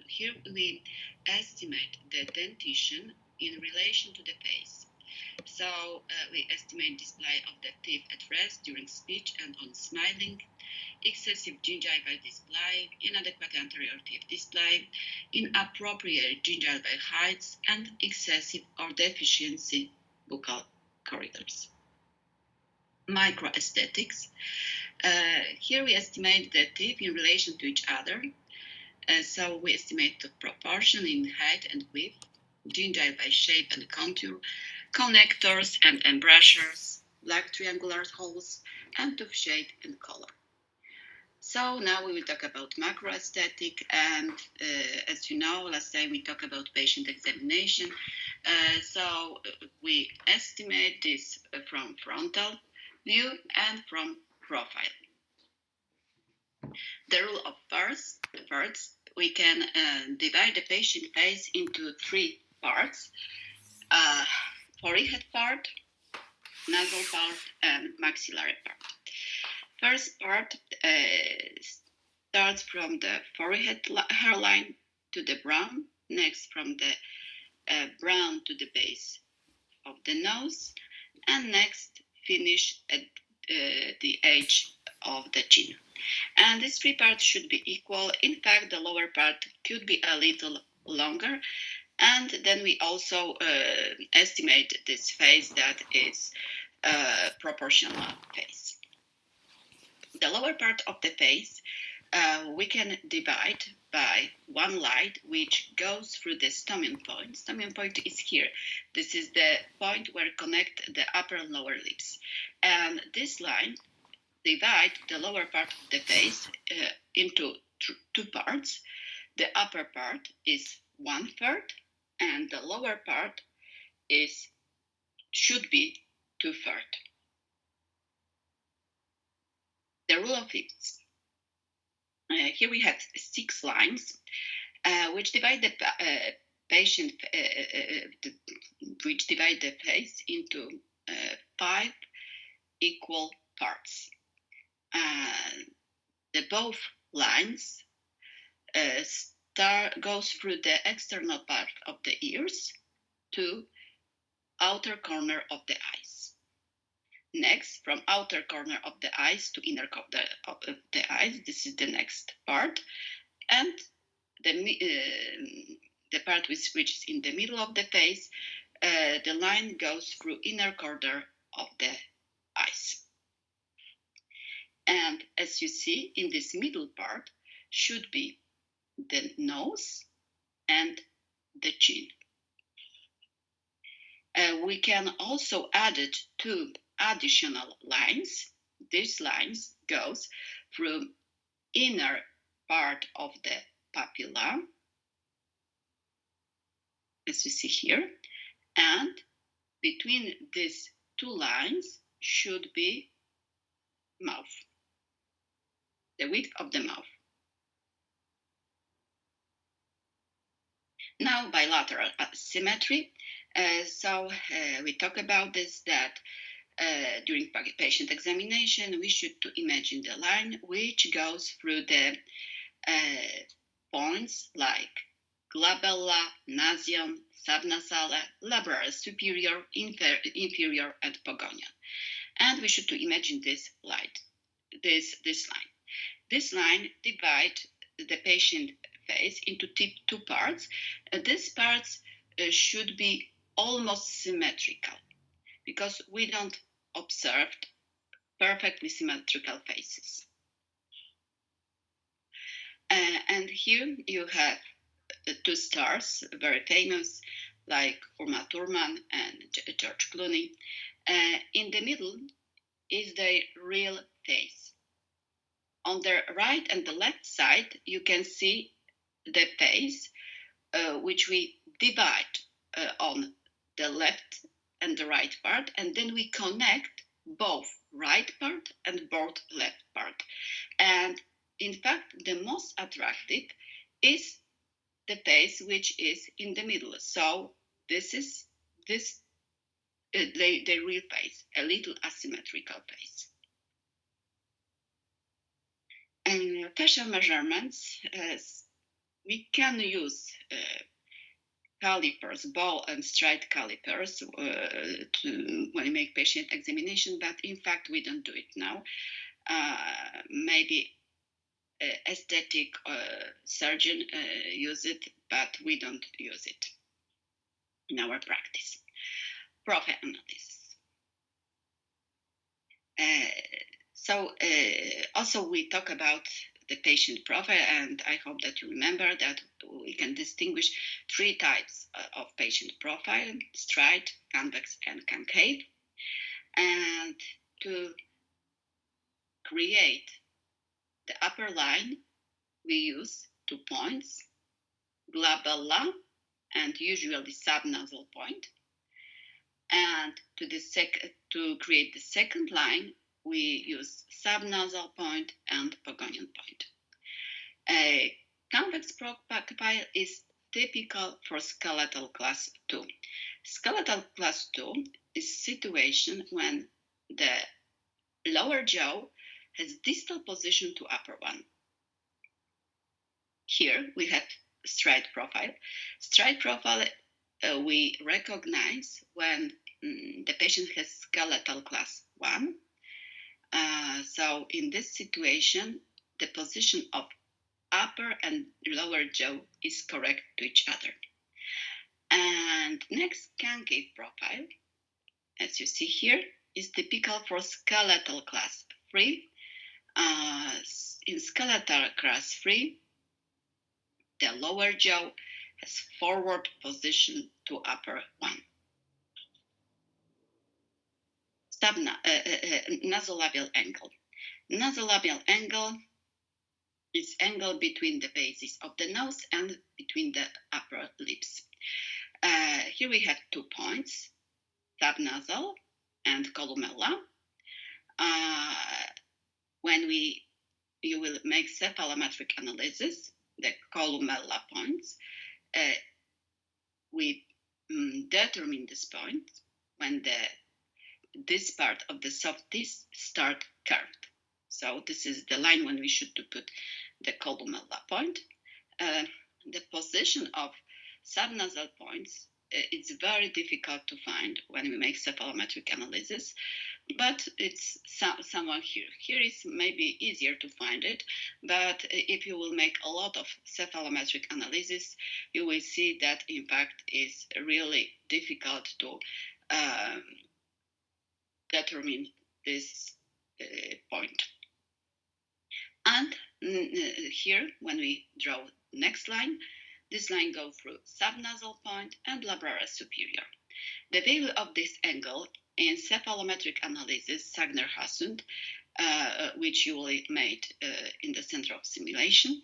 here we estimate the dentition in relation to the face. So we estimate display of the teeth at rest during speech and on smiling, excessive gingival display, inadequate anterior teeth display, inappropriate gingival heights, and excessive or deficiency buccal corridors. Microaesthetics. Here we estimate the teeth in relation to each other. So we estimate the proportion in height and width, gingival shape and contour, connectors and embrasures, like triangular holes, and tooth shape and color. So now we will talk about macroaesthetic, and as you know, last time we talked about patient examination. So we estimate this from frontal view and from profile. The rule of parts. We can divide the patient face into three parts: forehead part, nasal part, and maxillary part. First part starts from the forehead hairline to the brow, next from the brow to the base of the nose, and next finish at the edge of the chin. And these three parts should be equal. In fact, the lower part could be a little longer. And then we also estimate this face that is a proportional face. The lower part of the face we can divide by one line which goes through the stomium point. Stomium point is here. This is the point where connect the upper and lower lips. And this line divides the lower part of the face into two parts. The upper part is 1/3 and the lower part should be 2/3. The rule of fifths. Here we have 6 lines which divide the patient, which divide the face into 5 equal parts. The both lines goes through the external part of the ears to outer corner of the eyes. Next, from outer corner of the eyes to inner corner of the eyes, this is the next part, and the part which is in the middle of the face, the line goes through inner corner of the eyes. And as you see, in this middle part should be the nose and the chin. We can also add 2 additional lines. These lines goes through inner part of the papilla, as you see here, and between these 2 lines should be mouth, the width of the mouth. Now bilateral symmetry. We talk about this, that during patient examination, we should imagine the line which goes through the points like glabella, nasion, subnasale, labral superior, inferior, and pogonian. And we should imagine this line. This line divides the patient face into 2 parts. These parts should be almost symmetrical, because we don't observe perfectly symmetrical faces. And here you have 2 stars, very famous, like Uma Thurman and George Clooney. In the middle is their real face. On the right and the left side, you can see the face which we divide on the left and the right part, and then we connect both right part and both left part. And in fact, the most attractive is the face which is in the middle. So this is the real face, a little asymmetrical face. And facial measurements we can use calipers, ball and stride calipers when we make patient examination, but in fact we don't do it now. Maybe aesthetic surgeon use it, but we don't use it in our practice. Profile analysis. Also we talk about the patient profile, and I hope that you remember that we can distinguish 3 types of patient profile: straight, convex, and concave. And to create the upper line, we use 2 points, glabella and usually subnasal point. And to create the second line, we use subnasal point and Pogonian point. A convex profile is typical for skeletal class 2. Skeletal class 2 is situation when the lower jaw has distal position to upper one. Here we have straight profile. Straight profile we recognize when the patient has skeletal class 1. So in this situation, the position of upper and lower jaw is correct to each other. And next, concave profile, as you see here, is typical for skeletal class 3. In skeletal class 3, the lower jaw has forward position to upper one. Nasolabial angle. Nasolabial angle is angle between the bases of the nose and between the upper lips. Here we have 2 points, subnasal and columella. When you will make cephalometric analysis, the columella points, we determine this point when this part of the soft teeth start curved. So this is the line when we should put the columella point. The position of subnasal points it's very difficult to find when we make cephalometric analysis, but it's somewhere here. Here is maybe easier to find it, but if you will make a lot of cephalometric analysis, you will see that in fact it's really difficult to determine this point. And here, when we draw next line, this line goes through subnasal point and labral superior. The value of this angle in cephalometric analysis, Sagner-Hasund, which you will made in the center of simulation,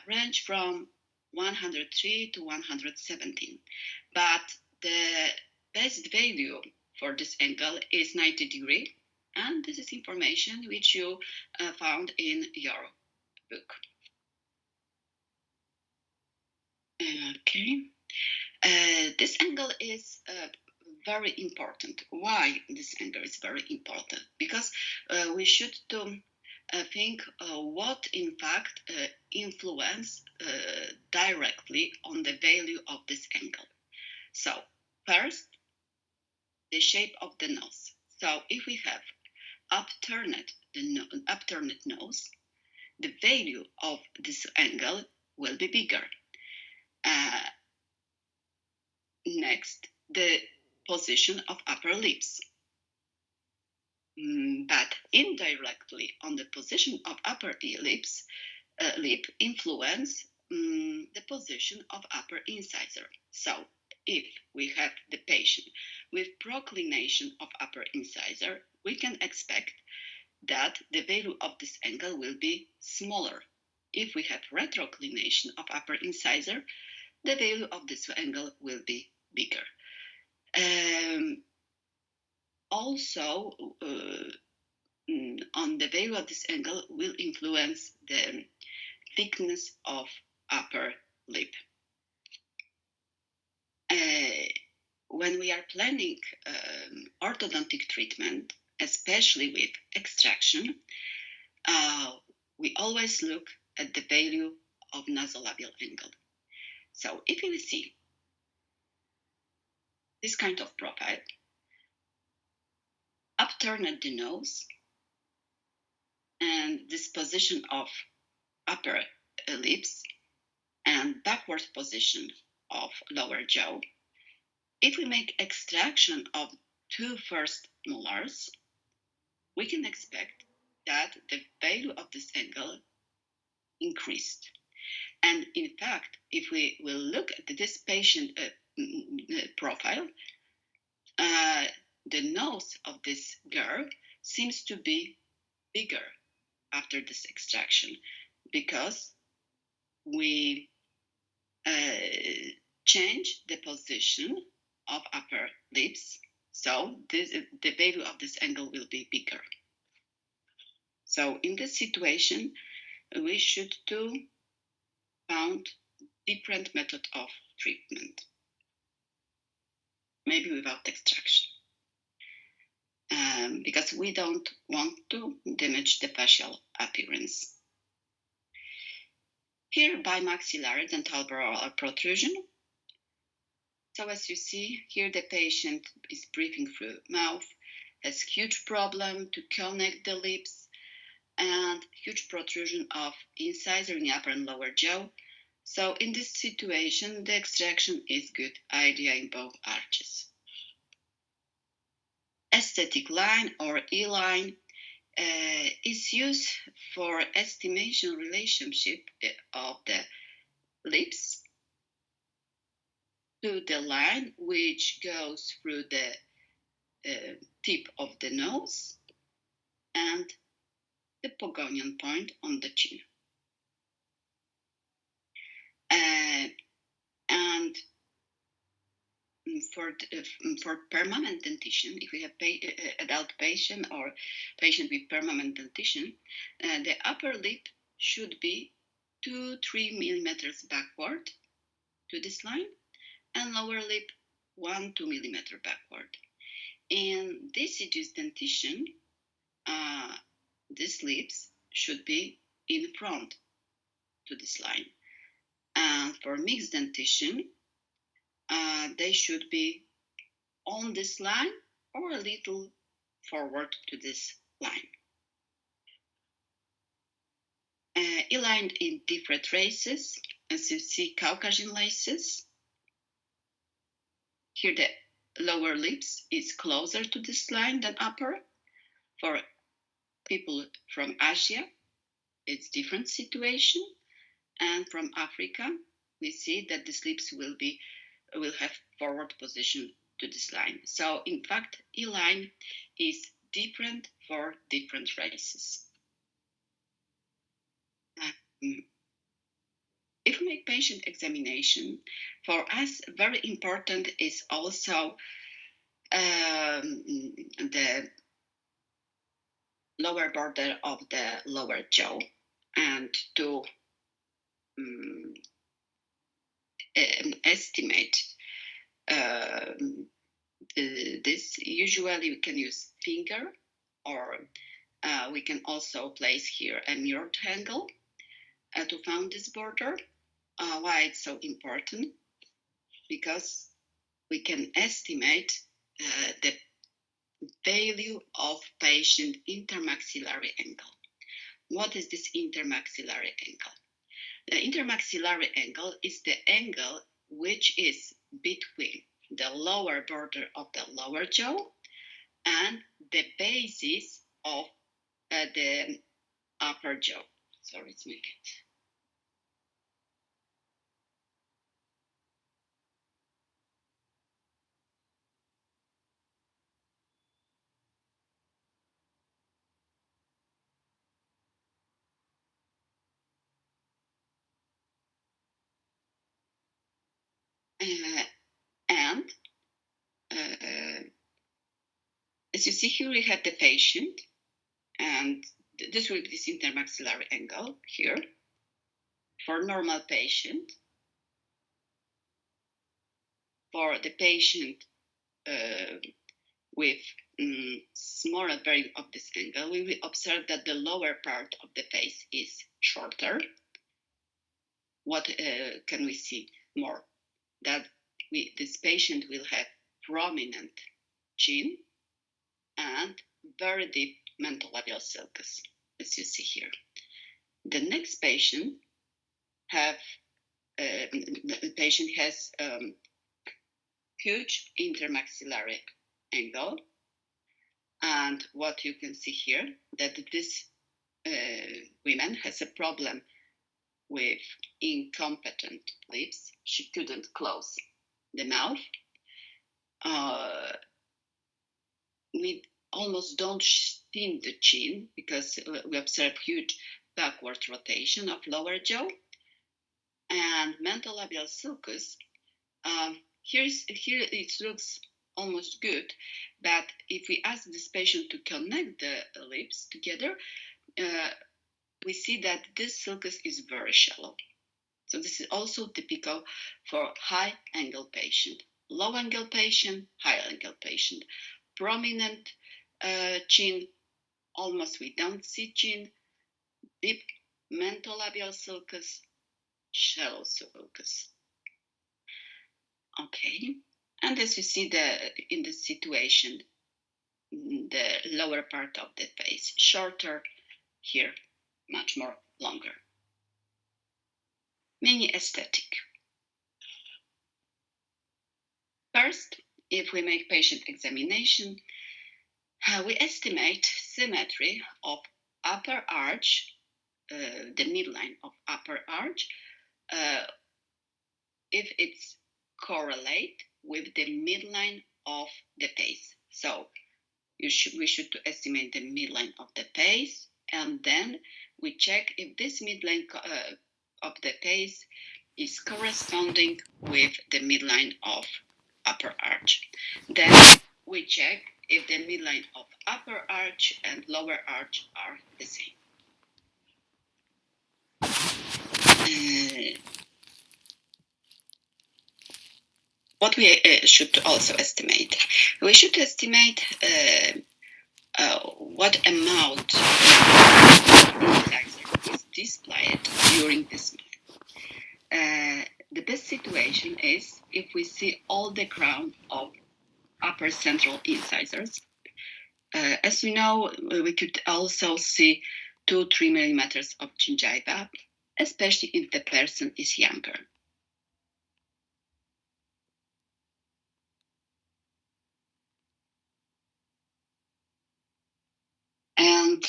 range from 103 to 117. But the best value for this angle is 90 degrees, and this is information which you found in your book. Okay. This angle is very important. Why this angle is very important? Because we should think what in fact influence directly on the value of this angle. So first, the shape of the nose. So if we have upturned nose, the value of this angle will be bigger. Next, the position of upper lips. But indirectly on the position of upper lip influence the position of upper incisor. So if we have the patient with proclination of upper incisor, we can expect that the value of this angle will be smaller. If we have retroclination of upper incisor, the value of this angle will be bigger. Also, on the value of this angle will influence the thickness of upper lip. When we are planning orthodontic treatment, especially with extraction, we always look at the value of nasolabial angle. So if we see this kind of profile, upturned the nose and this position of upper lips and backward position of lower jaw, if we make extraction of two first molars, we can expect that the value of this angle increased. And in fact, if we will look at this patient profile, the nose of this girl seems to be bigger after this extraction because we change the position of upper lips. So the value of this angle will be bigger. So in this situation, we should found different method of treatment, maybe without extraction, because we don't want to damage the facial appearance. Here, bimaxillary dental barrel protrusion. So as you see, here the patient is breathing through mouth, has huge problem to connect the lips, and huge protrusion of incisor in upper and lower jaw. So in this situation, the extraction is good idea in both arches. Aesthetic line or E-line is used for estimation relationship of the lips to the line which goes through the tip of the nose and the Pogonian point on the chin. And for permanent dentition, if we have adult patient or patient with permanent dentition, the upper lip should be 2-3 millimeters backward to this line, and lower lip 1-2 millimeter backward. In deciduous dentition, these lips should be in front to this line. And for mixed dentition, they should be on this line or a little forward to this line. E-line in different races, as you see, Caucasian laces. Here the lower lips is closer to this line than upper. For people from Asia, it's different situation. And from Africa, we see that the lips will have forward position to this line. So in fact, E-line is different for different races. If we make patient examination, for us very important is also the lower border of the lower jaw, and to estimate this. Usually we can use finger, or we can also place here a mirrored angle to find this border. Why it's so important? Because we can estimate the value of patient intermaxillary angle. What is this intermaxillary angle? The intermaxillary angle is the angle which is between the lower border of the lower jaw and the basis of the upper jaw. Sorry, let's make it. And as you see here, we have the patient, and this will be this intermaxillary angle here for normal patient. For the patient with smaller value of this angle, we will observe that the lower part of the face is shorter. what can we see more? That this patient will have prominent chin and very deep mentolabial sulcus, as you see here. The next patient the patient has huge intermaxillary angle, and what you can see here, that this woman has a problem with incompetent lips. She couldn't close the mouth. We almost don't see the chin because we observe huge backward rotation of lower jaw. And mentolabial sulcus, here it looks almost good, but if we ask this patient to connect the lips together, we see that this sulcus is very shallow. So this is also typical for high angle patient. Low angle patient, high angle patient. Prominent chin, almost we don't see chin. Deep mentolabial sulcus, shallow sulcus. Okay, and as you see in the situation, the lower part of the face shorter, here much more longer. Mini aesthetic. First, if we make patient examination, we estimate symmetry of upper arch, the midline of upper arch, if it's correlate with the midline of the face. So we should estimate the midline of the face, and then we check if this midline of the face is corresponding with the midline of upper arch. Then we check if the midline of upper arch and lower arch are the same. What we should also estimate, we should estimate what amount is displayed during the smile. The best situation is if we see all the crown of upper central incisors. As you know, we could also see 2-3 millimeters of gingiva, especially if the person is younger. And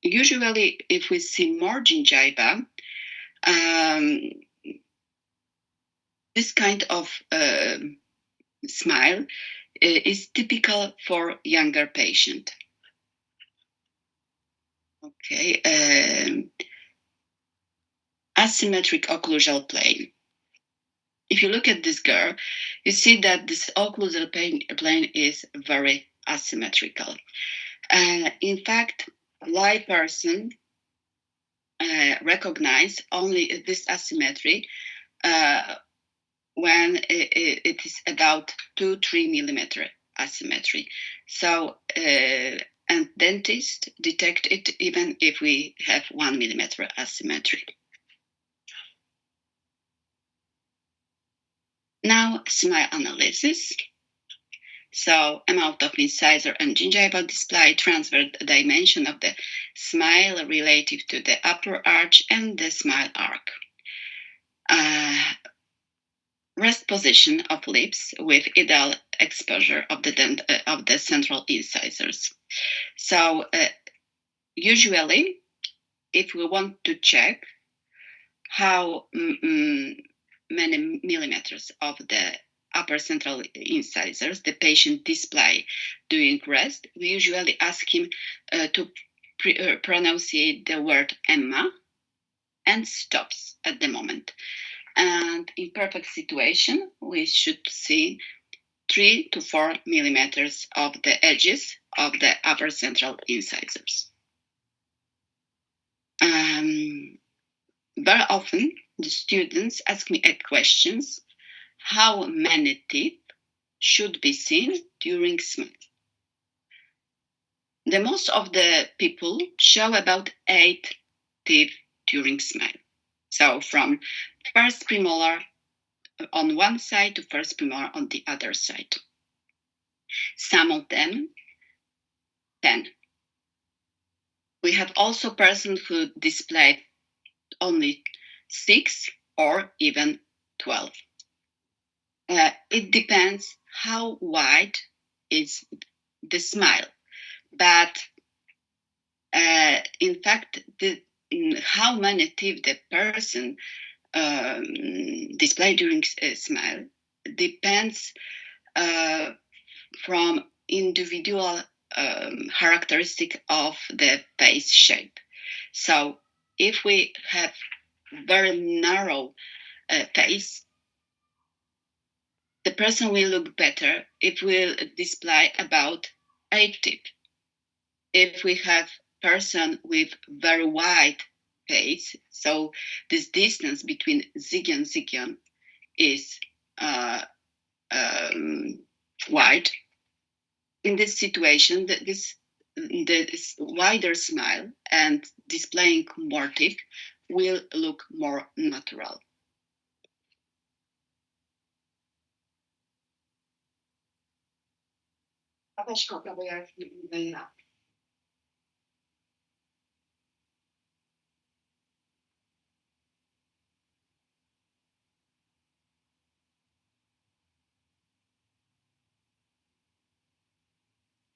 usually, if we see more gingiva, this kind of smile is typical for younger patient. Okay, asymmetric occlusal plane. If you look at this girl, you see that this occlusal plane is very asymmetrical. In fact, lay person recognize only this asymmetry when it is about 2-3 millimeter asymmetry. So, and dentists detect it even if we have 1 millimeter asymmetry. Now, smile analysis. So, amount of incisor and gingival display, transverse dimension of the smile relative to the upper arch and the smile arc. Rest position of lips with ideal exposure of the central incisors. So, usually, if we want to check how many millimeters of the upper central incisors the patient display during rest, we usually ask him to pronunciate the word Emma and stops at the moment. And in perfect situation, we should see 3 to 4 millimeters of the edges of the upper central incisors. Very often, the students ask me questions: how many teeth should be seen during smile? The most of the people show about 8 teeth during smile. So from first premolar on one side to first premolar on the other side. Some of them 10. We have also persons who display only 6 or even 12. It depends how wide is the smile, but in fact, how many teeth the person display during a smile depends from individual characteristic of the face shape. So if we have very narrow face, the person will look better. It will display about 8 teeth. If we have person with very wide face, so this distance between zygion and zygion is wide. In this situation, this wider smile and displaying more teeth will look more natural.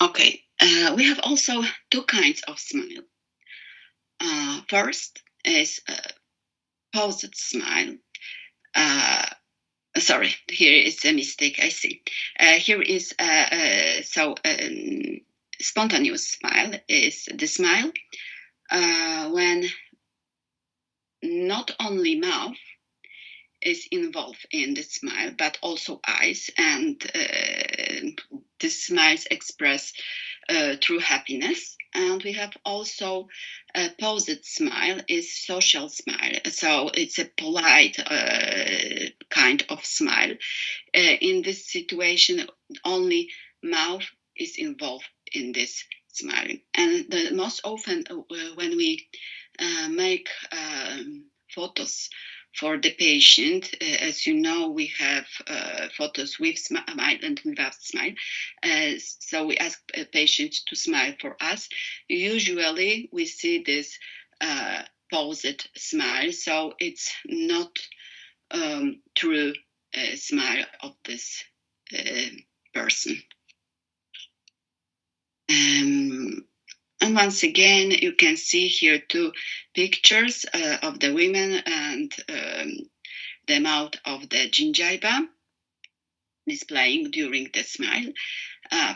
Okay, we have also two kinds of smile. First is paused smile. Sorry, here is a mistake. I see. Here is spontaneous smile is the smile when not only mouth is involved in the smile, but also eyes, and the smiles express true happiness. And we have also a paused smile is social smile. So it's a polite kind of smile. In this situation, only mouth is involved in this smiling. And the most often when we make photos for the patient, as you know, we have photos with smile and without smile. So we ask patients to smile for us. Usually we see this paused smile, so it's not true smile of this person. And once again, you can see here two pictures of the women and the mouth of the gingiva displaying during the smile.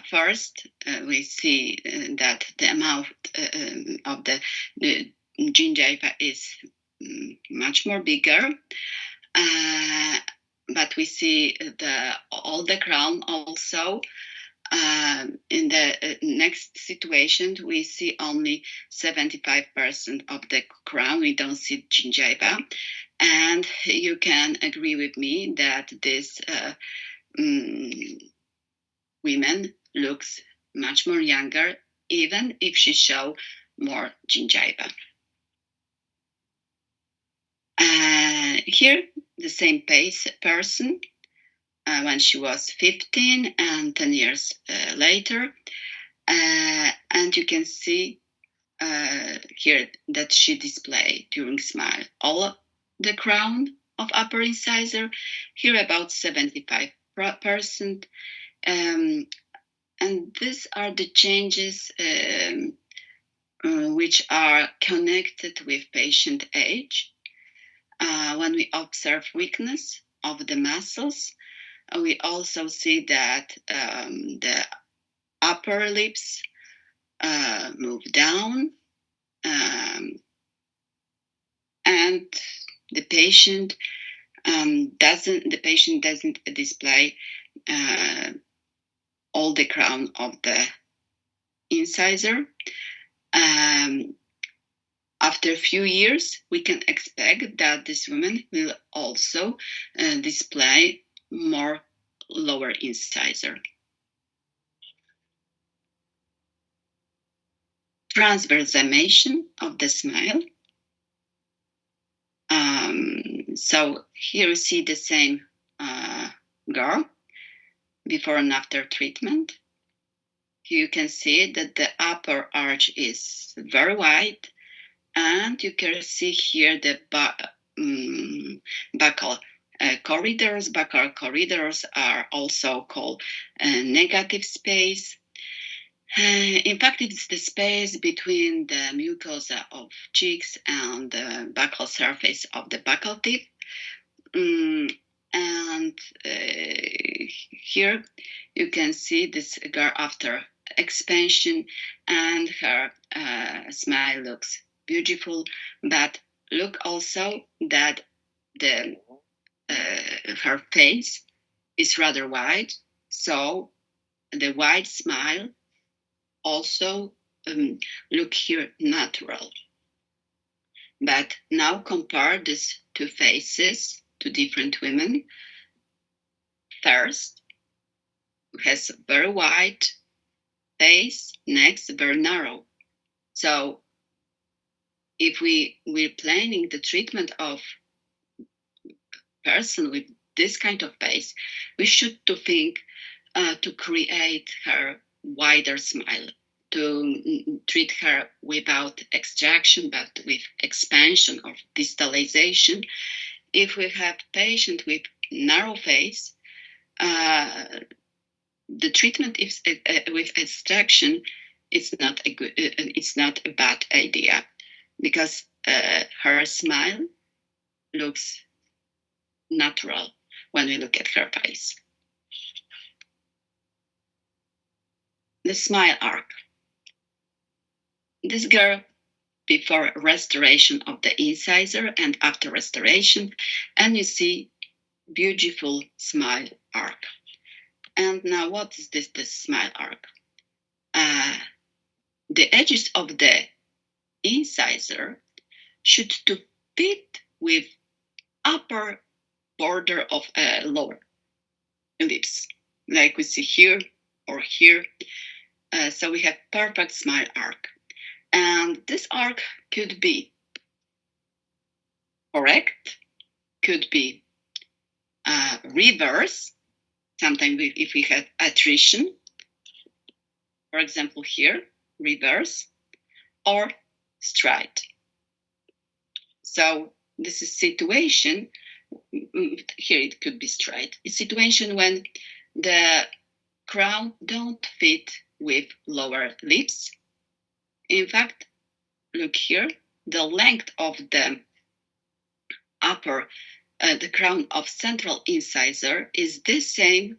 First, we see that the mouth of the gingiva is much more bigger. But we see all the crown also. In the next situation, we see only 75% of the crown. We don't see gingiva. And you can agree with me that this women looks much more younger, even if she show more gingiva. Here, the same person when she was 15 and 10 years later. And you can see here that she displayed during smile all the crown of upper incisor, here about 75%. And these are the changes which are connected with patient age. When we observe weakness of the muscles, we also see that the upper lips move down, and the patient doesn't display all the crown of the incisor. After a few years, we can expect that this woman will also display more lower incisor. transversation of the smile. So here you see the same girl before and after treatment. You can see that the upper arch is very wide, and you can see here the buccal corridors. Buccal corridors are also called negative space. In fact, it's the space between the mucosa of cheeks and the buccal surface of the buccal tip. And here you can see this girl after expansion, and her smile looks beautiful, but look also that her face is rather wide, so the wide smile also look here natural. But now compare these two faces to different women. First, who has a very wide face, next very narrow. So if we're planning the treatment of person with this kind of face, we should to think to create her wider smile, to treat her without extraction but with expansion or distalization. If we have patient with narrow face, the treatment is with extraction. It's not a bad idea, because her smile looks natural when we look at her face. The smile arc. This girl before restoration of the incisor and after restoration, and you see beautiful smile arc. And now what is this smile arc? The edges of the incisor should to fit with upper border of lower lips, like we see here or here. So we have perfect smile arc. And this arc could be correct, could be reverse, sometimes if we have attrition, for example here, reverse, or straight. So this is situation, here it could be straight, a situation when the crown don't fit with lower lips. In fact, look here, the length of the upper, the crown of central incisor is the same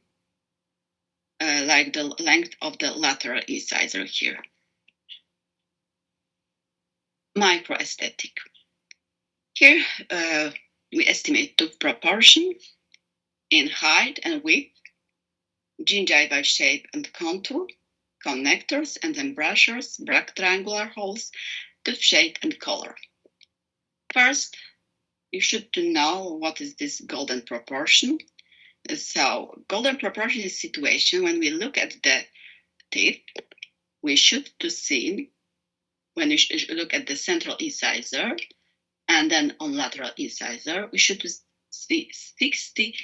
like the length of the lateral incisor here. Microaesthetic. Here we estimate tooth proportion in height and width, gingival shape and contour, connectors and embrasures, triangular holes, tooth shape and color. First, you should know what is this golden proportion. So golden proportion is a situation when we look at the teeth, we should to see, when you look at the central incisor and then on lateral incisor, we should see 62,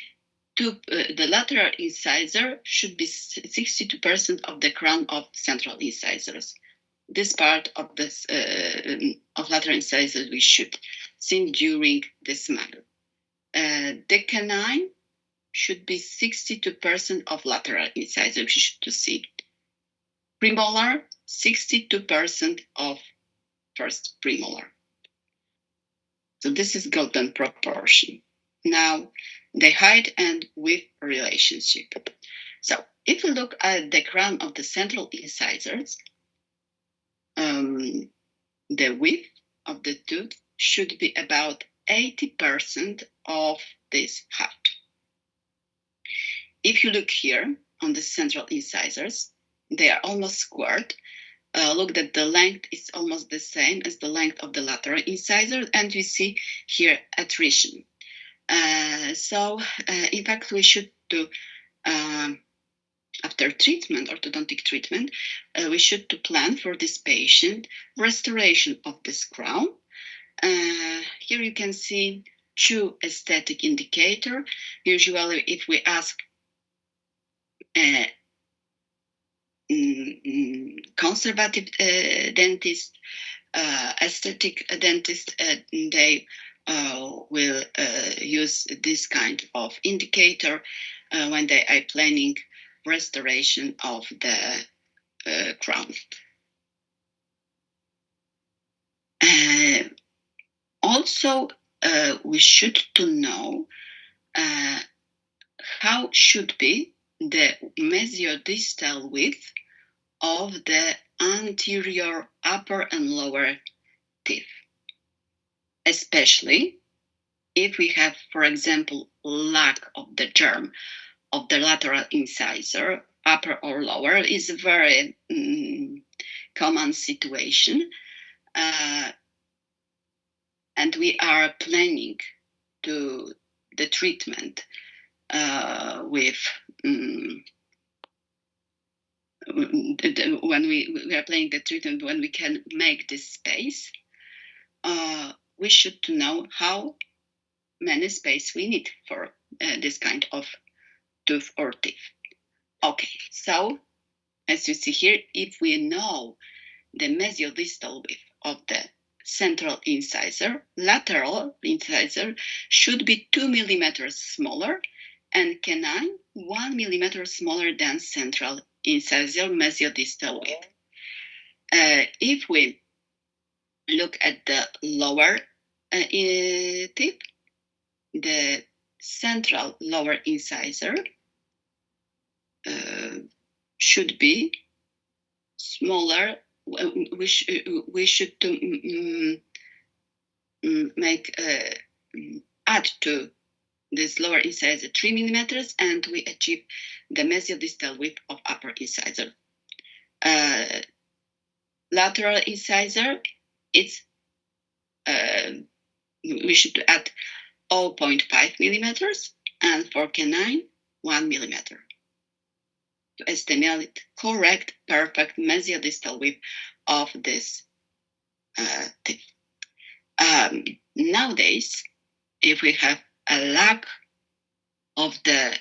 the lateral incisor should be 62% of the crown of central incisors. This part of this of lateral incisors we should see during the smile. The canine should be 62% of lateral incisors we should to see. Premolar, 62% of first premolar. So this is golden proportion. Now, the height and width relationship. So if we look at the crown of the central incisors, the width of the tooth should be about 80% of this height. If you look here on the central incisors, they are almost squared. Look that the length is almost the same as the length of the lateral incisor, and you see here attrition. So in fact, we should do after treatment, orthodontic treatment, we should to plan for this patient restoration of this crown. Here you can see two aesthetic indicator. Usually, if we ask conservative dentist, aesthetic dentist, they will use this kind of indicator when they are planning restoration of the crown. Also, we should to know how should be the mesiodistal width of the anterior upper and lower teeth, especially if we have, for example, lack of the germ of the lateral incisor, upper or lower, is a very common situation. And we are planning to the treatment with when we are planning the treatment, when we can make this space, we should know how many space we need for this kind of tooth or teeth. Okay, so as you see here, if we know the mesiodistal width of the central incisor, lateral incisor should be 2 millimeters smaller, and canine 1 millimeter smaller than central incisor mesiodistal width. If we look at the lower teeth, the central lower incisor should be smaller. We should make add to this lower incisor 3 millimeters, and we achieve the mesiodistal width of upper incisor. Lateral incisor, it's we should add 0.5 millimeters, and for canine 1 millimeter to estimate correct, perfect mesiodistal width of this teeth. Nowadays, if we have a lack of the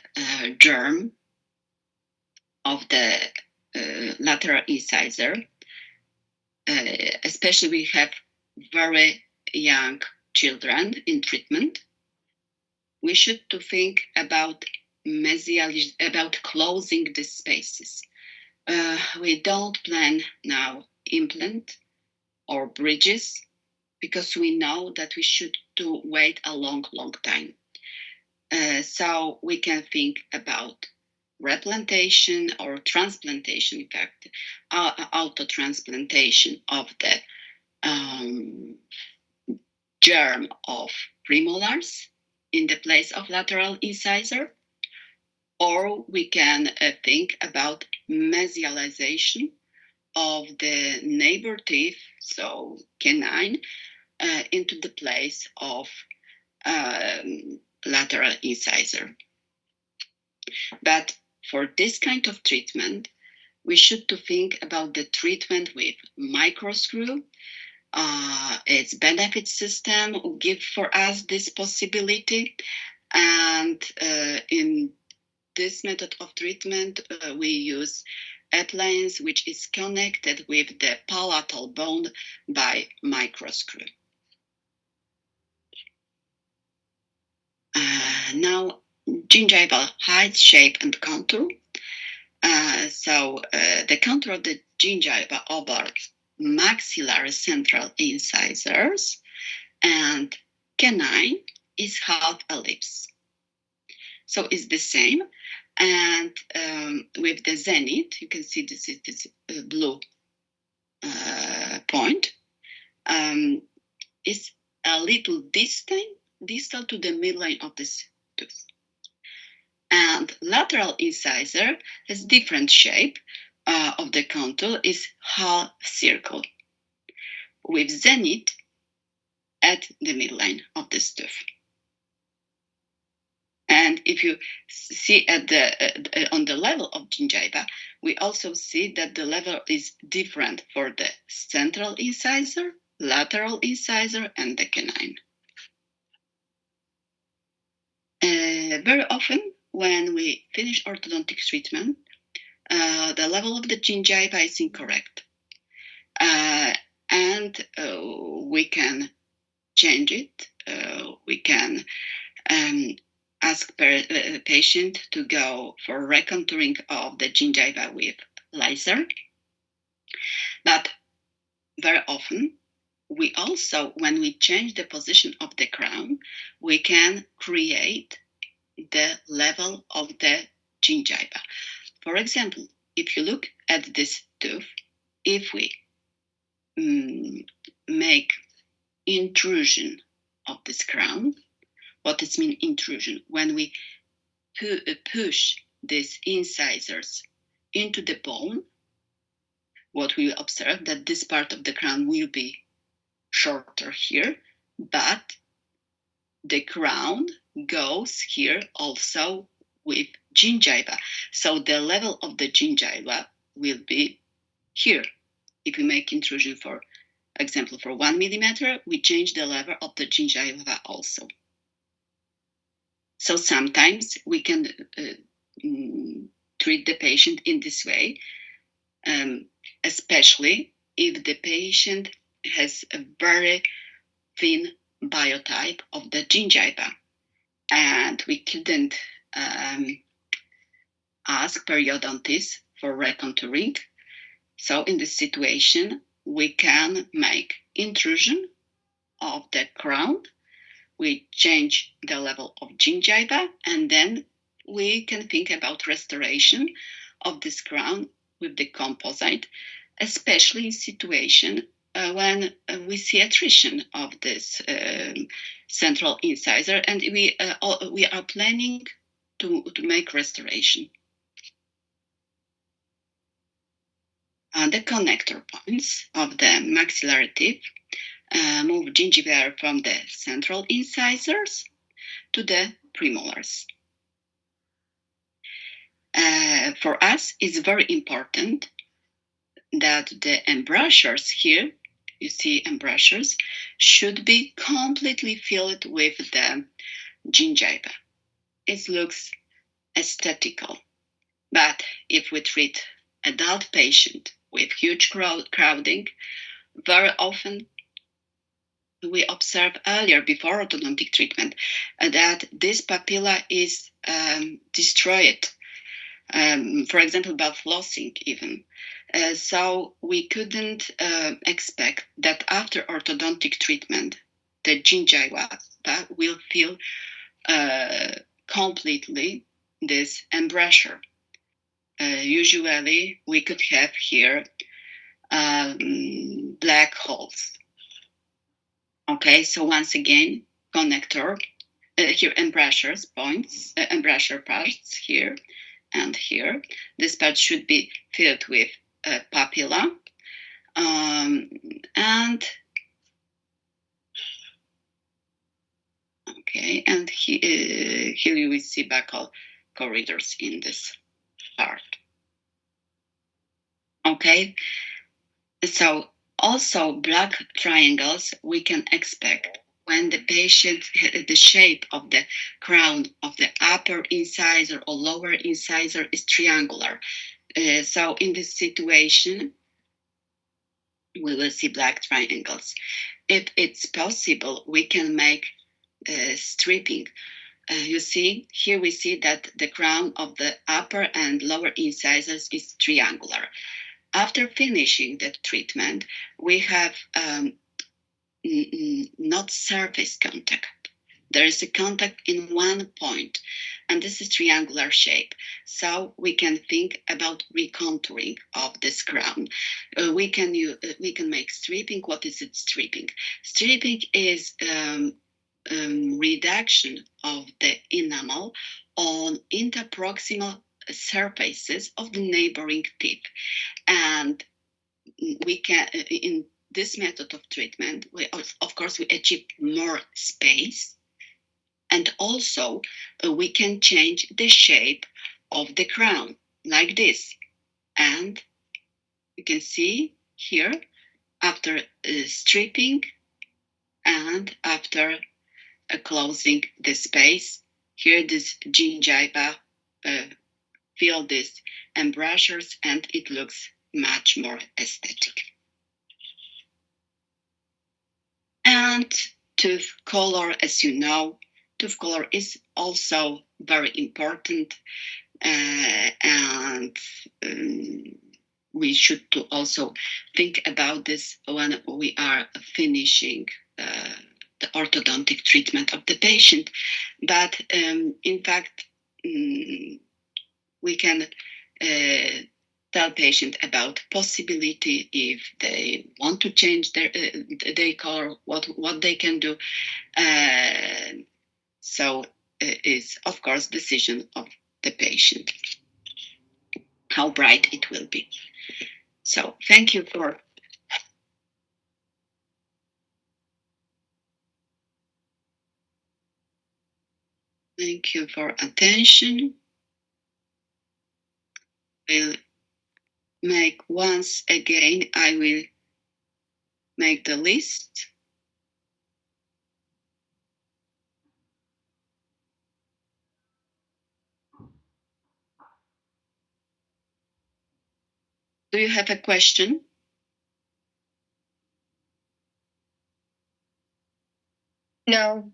germ of the lateral incisor, especially we have very young children in treatment, we should to think about about closing the spaces. We don't plan now implant or bridges, because we know that we should to wait a long time. So we can think about replantation or transplantation, in fact, auto-transplantation of the germ of premolars in the place of lateral incisor, or we can think about mesialization of the neighbor teeth, so canine, into the place of lateral incisor. But for this kind of treatment, we should to think about the treatment with microscrew. Its benefit system will give for us this possibility, and in this method of treatment, we use appliance which is connected with the palatal bone by microscrew. Now, gingival height, shape, and contour. The contour of the gingiva over maxillary central incisors and canine is half ellipse. So it's the same. And with the zenith, you can see this is this blue point, is a little distal to the midline of this tooth. And lateral incisor has different shape of the contour, is half circle, with zenith at the midline of this tooth. And if you see at on the level of gingiva, we also see that the level is different for the central incisor, lateral incisor, and the canine. Very often, when we finish orthodontic treatment, the level of the gingiva is incorrect. And we can change it. We can ask the patient to go for recontouring of the gingiva with laser. But very often, we also, when we change the position of the crown, we can create the level of the gingiva. For example, if you look at this tooth, if we make intrusion of this crown, what does mean intrusion? When we push these incisors into the bone, what we will observe that this part of the crown will be shorter here, but the crown goes here also with gingiva. So the level of the gingiva will be here. If we make intrusion, for example, for 1 millimeter, we change the level of the gingiva also. So sometimes we can treat the patient in this way, especially if the patient has a very thin biotype of the gingiva, and we couldn't ask periodontist for recontouring. So in this situation, we can make intrusion of the crown. We change the level of gingiva, and then we can think about restoration of this crown with the composite, especially in situation when we see attrition of this central incisor, and we are planning to make restoration. The connector points of the maxillary teeth move gingiva from the central incisors to the premolars. For us, it's very important that the embrasures here, you see embrasures, should be completely filled with the gingiva. It looks aesthetical. But if we treat adult patient with huge crowding, very often we observe earlier, before orthodontic treatment, that this papilla is destroyed. For example, by flossing even. So we couldn't expect that after orthodontic treatment, the gingiva will fill completely this embrasure. Usually, we could have here black holes. Okay, so once again, connector, here embrasures points, embrasure parts here and here. This part should be filled with papilla. And okay, and here you will see buccal corridors in this part. Okay, so also black triangles we can expect when the patient, the shape of the crown of the upper incisor or lower incisor is triangular. So in this situation, we will see black triangles. If it's possible, we can make stripping. You see, here we see that the crown of the upper and lower incisors is triangular. After finishing the treatment, we have not surface contact. There is a contact in one point, and this is triangular shape. So we can think about recontouring of this crown. We can make stripping. What is it, stripping? Stripping is reduction of the enamel on interproximal surfaces of the neighboring teeth. And we can, in this method of treatment, we achieve more space, And also, we can change the shape of the crown like this. And you can see here, after stripping and after closing the space, here this gingiva fill this embouchures and it looks much more aesthetic. And tooth color, as you know, tooth color is also very important, and we should also think about this when we are finishing the orthodontic treatment of the patient. But in fact, we can tell patient about possibility if they want to change their color, what they can do. So is of course decision of the patient how bright it will be. So thank you for attention. We'll make once again. I will make the list. Do you have a question? No.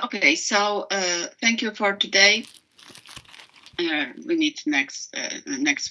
Okay, so thank you for today. We meet next week.